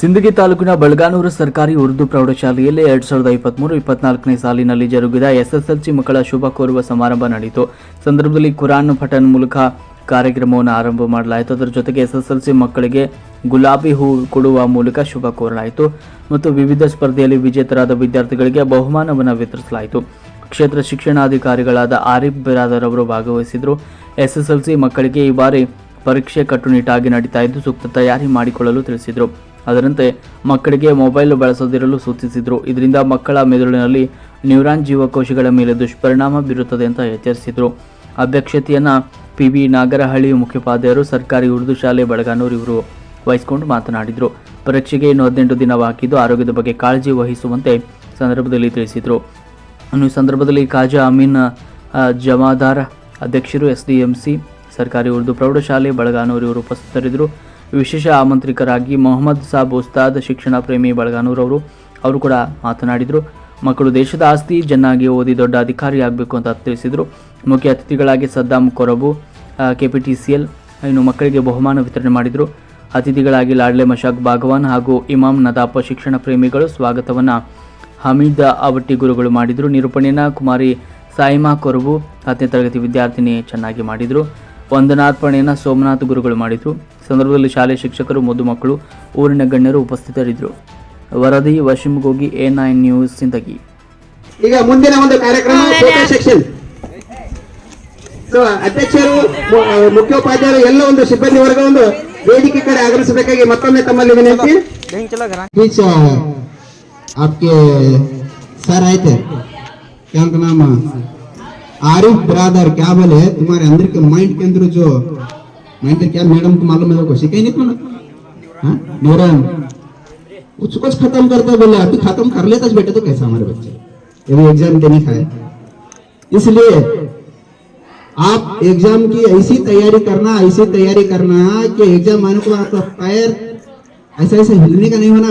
ಸಿಂದಗಿ ತಾಲೂಕಿನ ಬಳಗಾನೂರು ಸರ್ಕಾರಿ ಉರ್ದು ಪ್ರೌಢಶಾಲೆಯಲ್ಲಿ 2023-24ನೇ ಸಾಲಿನಲ್ಲಿ ಜರುಗಿದ ಎಸ್ಎಸ್ಎಲ್ಸಿ ಮಕ್ಕಳ ಶುಭ ಕೋರುವ ಸಮಾರಂಭ ನಡೆಯಿತು. ಸಂದರ್ಭದಲ್ಲಿ ಕುರಾನ್ ಪಠನ್ ಮೂಲಕ ಕಾರ್ಯಕ್ರಮವನ್ನು ಆರಂಭ ಮಾಡಲಾಯಿತು. ಅದರ ಜೊತೆಗೆ ಎಸ್ಎಸ್ಎಲ್ಸಿ ಮಕ್ಕಳಿಗೆ ಗುಲಾಬಿ ಹೂ ಕೊಡುವ ಮೂಲಕ ಶುಭ ಕೋರಲಾಯಿತು ಮತ್ತು ವಿವಿಧ ಸ್ಪರ್ಧೆಯಲ್ಲಿ ವಿಜೇತರಾದ ವಿದ್ಯಾರ್ಥಿಗಳಿಗೆ ಬಹುಮಾನವನ್ನು ವಿತರಿಸಲಾಯಿತು. ಕ್ಷೇತ್ರ ಶಿಕ್ಷಣಾಧಿಕಾರಿಗಳಾದ ಆರಿಫ್ ಬಿರಾದರ್ ಅವರು ಭಾಗವಹಿಸಿದರು. ಎಸ್ಎಸ್ಎಲ್ಸಿ ಮಕ್ಕಳಿಗೆ ಈ ಬಾರಿ ಪರೀಕ್ಷೆ ಕಟ್ಟುನಿಟ್ಟಾಗಿ ನಡೀತಾ ಇದ್ದು ಸೂಕ್ತ ತಯಾರಿ ಮಾಡಿಕೊಳ್ಳಲು ತಿಳಿಸಿದರು. ಅದರಂತೆ ಮಕ್ಕಳಿಗೆ ಮೊಬೈಲ್ ಬಳಸದಿರಲು ಸೂಚಿಸಿದರು. ಇದರಿಂದ ಮಕ್ಕಳ ಮೆದುಳಿನಲ್ಲಿ ನ್ಯೂರಾನ್ ಜೀವಕೋಶಗಳ ಮೇಲೆ ದುಷ್ಪರಿಣಾಮ ಬೀರುತ್ತದೆ ಅಂತ ಎಚ್ಚರಿಸಿದರು. ಅಧ್ಯಕ್ಷತೆಯನ್ನು PB ನಾಗರಹಳ್ಳಿ ಮುಖ್ಯೋಪಾಧ್ಯಾಯರು ಸರ್ಕಾರಿ ಉರ್ದು ಶಾಲೆ ಬಳಗಾನೂರು ಇವರು ವಹಿಸಿಕೊಂಡು ಮಾತನಾಡಿದರು. ಪರೀಕ್ಷೆಗೆ ಇನ್ನು 18 ದಿನ ಬಾಕಿದ್ದು ಆರೋಗ್ಯದ ಬಗ್ಗೆ ಕಾಳಜಿ ವಹಿಸುವಂತೆ ಸಂದರ್ಭದಲ್ಲಿ ತಿಳಿಸಿದರು. ಇನ್ನು ಸಂದರ್ಭದಲ್ಲಿ ಖಾಜಾ ಅಮೀನ್ ಜಮಾದಾರ್ ಅಧ್ಯಕ್ಷರು, SDMC ಸರ್ಕಾರಿ ಉರ್ದು ಪ್ರೌಢಶಾಲೆ ಬಳಗಾನೂರು ಇವರು ಉಪಸ್ಥಿತರಿದ್ದರು. ವಿಶೇಷ ಆಮಂತ್ರಿತರಾಗಿ ಮೊಹಮ್ಮದ್ ಸಾಬ್ ಉಸ್ತಾದ್ ಶಿಕ್ಷಣ ಪ್ರೇಮಿ ಬಳಗಾನೂರು ಅವರು ಕೂಡ ಮಾತನಾಡಿದರು. ಮಕ್ಕಳು ದೇಶದ ಆಸ್ತಿ, ಚೆನ್ನಾಗಿ ಓದಿ ದೊಡ್ಡ ಅಧಿಕಾರಿ ಆಗಬೇಕು ಅಂತ ತಿಳಿಸಿದರು. ಮುಖ್ಯ ಅತಿಥಿಗಳಾಗಿ ಸದ್ದಾಂ ಕೊರಬು KPTCL ಇನ್ನು ಮಕ್ಕಳಿಗೆ ಬಹುಮಾನ ವಿತರಣೆ ಮಾಡಿದರು. ಅತಿಥಿಗಳಾಗಿ ಲಾಡ್ಲೆ ಮಶಾಕ್ ಬಾಗವಾನ್ ಹಾಗೂ ಇಮಾಮ್ ನದಾಪ ಶಿಕ್ಷಣ ಪ್ರೇಮಿಗಳು ಸ್ವಾಗತವನ್ನು ಹಮೀದ್ ಅವಟ್ಟಿ ಗುರುಗಳು ಮಾಡಿದರು. ನಿರೂಪಣೆಯನ್ನು ಕುಮಾರಿ ಸಾಯಿಮಾ ಕೊರಬು 10ನೇ ತರಗತಿ ವಿದ್ಯಾರ್ಥಿನಿ ಚೆನ್ನಾಗಿ ಮಾಡಿದರು. ವಂದನಾರ್ಪಣೆಯನ್ನು ಸೋಮನಾಥ್ ಗುರುಗಳು ಮಾಡಿದರು. ಸಂದರ್ಭದಲ್ಲಿ ಶಾಲೆ ಶಿಕ್ಷಕರು, ಮುದ್ದು ಮಕ್ಕಳು, ಊರಿನ ಗಣ್ಯರು ಉಪಸ್ಥಿತರಿದ್ದರು. ವರದಿ ವಶಿಂಗೋಗಿ A9 ನ್ಯೂಸ್ ಸಿಂದಗಿ. ಈಗ ಮುಂದಿನ ಒಂದು ಕಾರ್ಯಕ್ರಮ ಫೋಟೋ ಸೆಕ್ಷನ್. ಅಧ್ಯಕ್ಷರು, ಮುಖ್ಯೋಪಾಧ್ಯಾಯರು ಎಲ್ಲ ಒಂದು ಸಿಬ್ಬಂದಿ ವರ್ಗ ಒಂದು ವೇದಿಕೆ ಕಡೆ ಆಗಮಿಸಬೇಕಾಗಿ ಮತ್ತೊಮ್ಮೆ ತಮ್ಮಲ್ಲಿ ವಿನಂತಿ. आपके सर आए थे, क्या उनका नाम आरिफ ब्रादर, क्या बोले तुम्हारे अंदर के माइंड के अंदर जो माइंड क्या मैडम को मालूम है, कुछ ही नहीं तो ना नूरन कुछ खत्म करते बोले अभी खत्म कर लेता बेटे तो कैसा हमारे बच्चे ये एग्जाम देने का है. इसलिए आप एग्जाम की ऐसी तैयारी करना कि एग्जाम आने को आपका पैर ऐसा हिलने का नहीं होना.